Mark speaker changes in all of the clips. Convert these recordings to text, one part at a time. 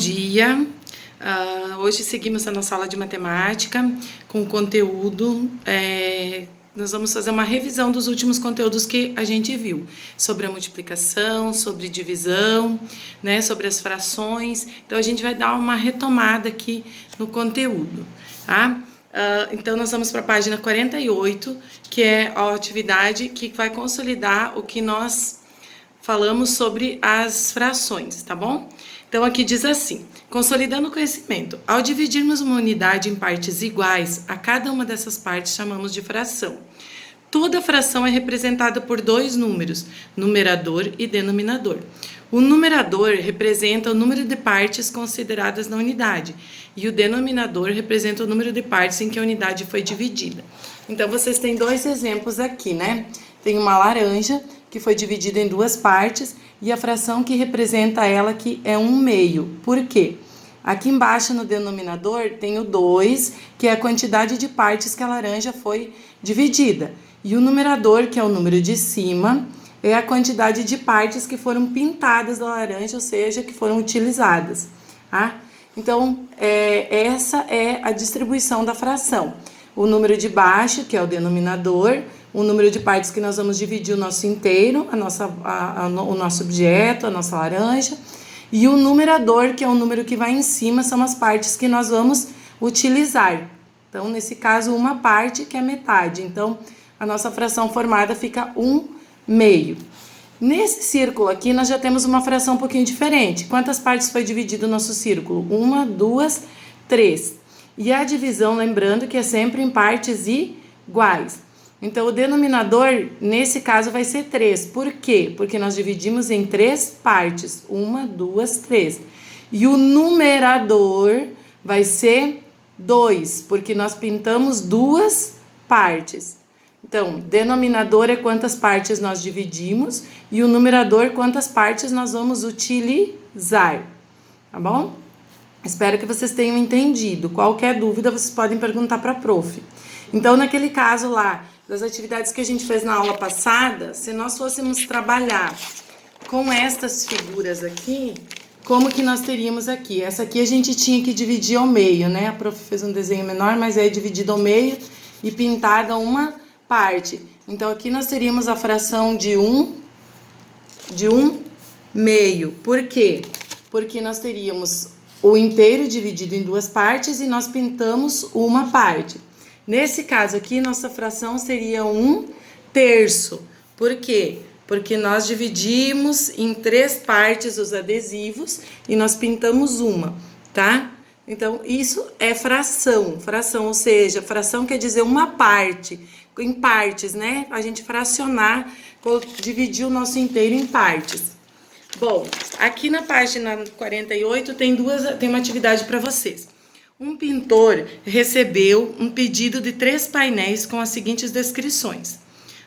Speaker 1: dia! Hoje seguimos a nossa aula de matemática com conteúdo. Nós vamos fazer uma revisão dos últimos conteúdos que a gente viu sobre a multiplicação, sobre divisão, né, sobre as frações. Então a gente vai dar uma retomada aqui no conteúdo, tá? Então nós vamos para a página 48, que é a atividade que vai consolidar o que nós falamos sobre as frações, tá bom? Então aqui diz assim: consolidando o conhecimento, ao dividirmos uma unidade em partes iguais, a cada uma dessas partes chamamos de fração. Toda fração é representada por dois números, numerador e denominador. O numerador representa o número de partes consideradas na unidade e o denominador representa o número de partes em que a unidade foi dividida. Então vocês têm dois exemplos aqui, né? Tem uma laranja que foi dividida em duas partes e a fração que representa ela que é 1/2. Por quê? Aqui embaixo no denominador tem o 2, que é a quantidade de partes que a laranja foi dividida. E o numerador, que é o número de cima, é a quantidade de partes que foram pintadas da laranja, ou seja, que foram utilizadas. Tá? Então, essa é a distribuição da fração. O número de baixo, que é o denominador, o número de partes que nós vamos dividir o nosso inteiro, o nosso objeto, a nossa laranja. E o numerador, que é o número que vai em cima, são as partes que nós vamos utilizar. Então, nesse caso, uma parte que é metade. Então, a nossa fração formada fica 1/2. Nesse círculo aqui, nós já temos uma fração um pouquinho diferente. Quantas partes foi dividido o nosso círculo? 1, 2, 3. E a divisão, lembrando que é sempre em partes iguais. Então, o denominador, nesse caso, vai ser 3. Por quê? Porque nós dividimos em 3 partes. 1, 2, 3. E o numerador vai ser 2, porque nós pintamos 2 partes. Então, denominador é quantas partes nós dividimos e o numerador quantas partes nós vamos utilizar. Tá bom? Espero que vocês tenham entendido. Qualquer dúvida, vocês podem perguntar para a prof. Então, naquele caso lá, das atividades que a gente fez na aula passada, se nós fôssemos trabalhar com estas figuras aqui, como que nós teríamos aqui? Essa aqui a gente tinha que dividir ao meio, né? A prof fez um desenho menor, mas é dividido ao meio e pintada uma parte. Então, aqui nós teríamos a fração de 1/2. Por quê? Porque nós teríamos o inteiro dividido em duas partes e nós pintamos uma parte. Nesse caso aqui, nossa fração seria 1/3. Por quê? Porque nós dividimos em 3 partes os adesivos e nós pintamos uma, tá? Então, isso é fração. Fração, ou seja, fração quer dizer uma parte, em partes, né? A gente fracionar, dividir o nosso inteiro em partes. Bom, aqui na página 48 tem uma atividade para vocês. Um pintor recebeu um pedido de 3 painéis com as seguintes descrições.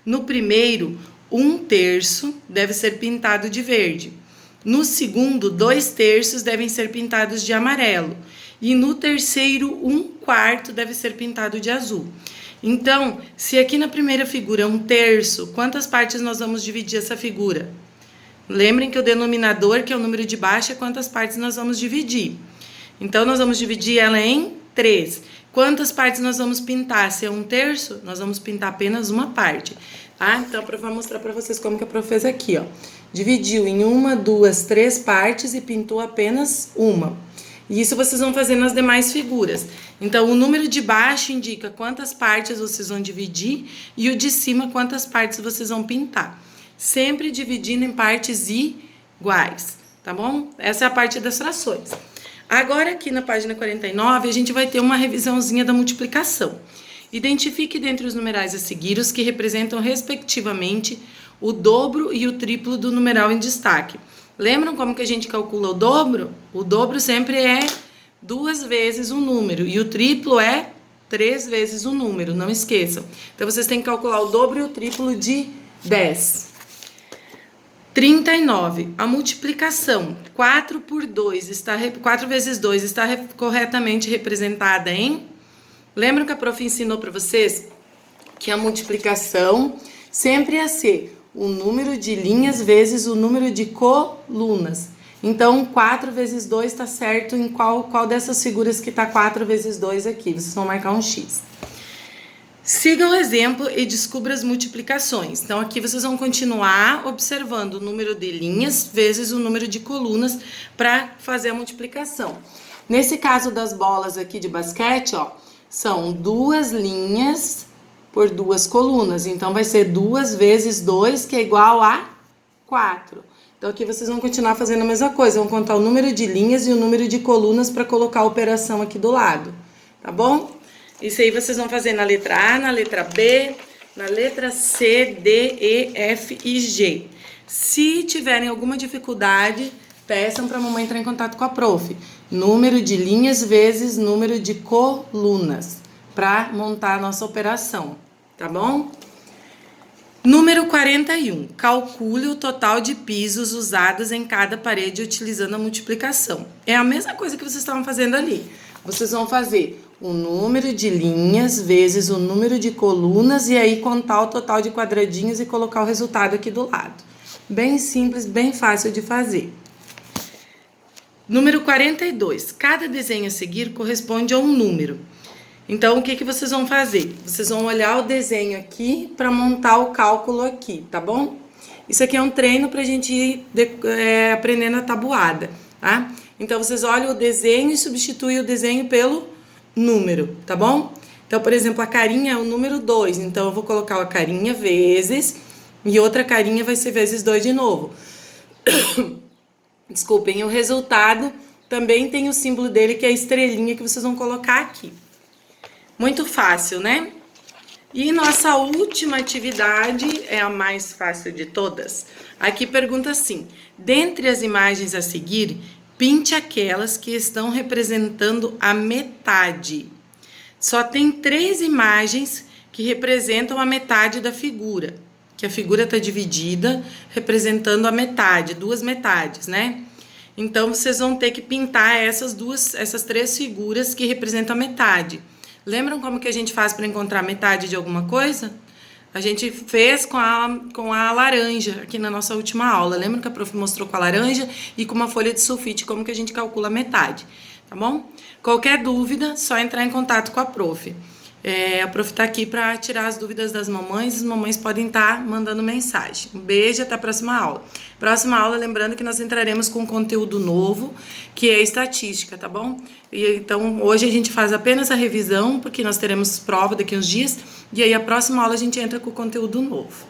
Speaker 1: No primeiro, 1/3 deve ser pintado de verde. No segundo, 2/3 devem ser pintados de amarelo. E no terceiro, 1/4 deve ser pintado de azul. Então, se aqui na primeira figura é 1/3, quantas partes nós vamos dividir essa figura? Lembrem que o denominador, que é o número de baixo, é quantas partes nós vamos dividir. Então, nós vamos dividir ela em 3. Quantas partes nós vamos pintar? Se é 1/3, nós vamos pintar apenas uma parte. Tá? Então, a prof vai mostrar para vocês como que a prof fez aqui, ó. Dividiu em 1, 2, 3 partes e pintou apenas uma. E isso vocês vão fazer nas demais figuras. Então, o número de baixo indica quantas partes vocês vão dividir e o de cima quantas partes vocês vão pintar. Sempre dividindo em partes iguais, tá bom? Essa é a parte das frações. Agora, aqui na página 49, a gente vai ter uma revisãozinha da multiplicação. Identifique dentre os numerais a seguir os que representam, respectivamente, o dobro e o triplo do numeral em destaque. Lembram como que a gente calcula o dobro? O dobro sempre é 2 vezes um número e o triplo é 3 vezes um número, não esqueçam. Então, vocês têm que calcular o dobro e o triplo de 10. 39. A multiplicação 4 vezes 2 está corretamente representada em... Lembram que a prof ensinou para vocês que a multiplicação sempre ia ser o número de linhas vezes o número de colunas. Então, 4 vezes 2 está certo em qual dessas figuras que está 4 vezes 2 aqui. Vocês vão marcar um X. Siga o exemplo e descubra as multiplicações. Então, aqui vocês vão continuar observando o número de linhas vezes o número de colunas para fazer a multiplicação. Nesse caso das bolas aqui de basquete, ó, são 2 linhas por 2 colunas. Então, vai ser 2 vezes 2, que é igual a 4. Então, aqui vocês vão continuar fazendo a mesma coisa. Vão contar o número de linhas e o número de colunas para colocar a operação aqui do lado. Tá bom? Isso aí vocês vão fazer na letra A, na letra B, na letra C, D, E, F e G. Se tiverem alguma dificuldade, peçam para a mamãe entrar em contato com a prof. Número de linhas vezes número de colunas para montar a nossa operação, tá bom? Número 41. Calcule o total de pisos usados em cada parede utilizando a multiplicação. É a mesma coisa que vocês estavam fazendo ali. Vocês vão fazer o número de linhas vezes o número de colunas e aí contar o total de quadradinhos e colocar o resultado aqui do lado. Bem simples, bem fácil de fazer. Número 42. Cada desenho a seguir corresponde a um número. Então, o que vocês vão fazer? Vocês vão olhar o desenho aqui para montar o cálculo aqui, tá bom? Isso aqui é um treino para a gente ir aprendendo a tabuada, tá? Então, vocês olham o desenho e substituem o desenho pelo número, tá bom? Então, por exemplo, a carinha é o número 2. Então, eu vou colocar a carinha vezes e outra carinha vai ser vezes 2 de novo. Desculpem, o resultado também tem o símbolo dele, que é a estrelinha que vocês vão colocar aqui. Muito fácil, né? E nossa última atividade é a mais fácil de todas. Aqui pergunta assim: dentre as imagens a seguir, pinte aquelas que estão representando a metade. Só tem 3 imagens que representam a metade da figura. Que a figura está dividida, representando a metade, 2 metades, né? Então, vocês vão ter que pintar essas 3 figuras que representam a metade. Lembram como que a gente faz para encontrar metade de alguma coisa? A gente fez com a laranja aqui na nossa última aula. Lembra que a prof mostrou com a laranja e com uma folha de sulfite como que a gente calcula a metade, tá bom? Qualquer dúvida, só entrar em contato com a prof. A prof tá aqui para tirar as dúvidas das mamães. As mamães podem estar mandando mensagem. Um beijo, até a próxima aula. Próxima aula, lembrando que nós entraremos com um conteúdo novo, que é estatística, tá bom? Então, hoje a gente faz apenas a revisão, porque nós teremos prova daqui uns dias, e aí a próxima aula a gente entra com o conteúdo novo.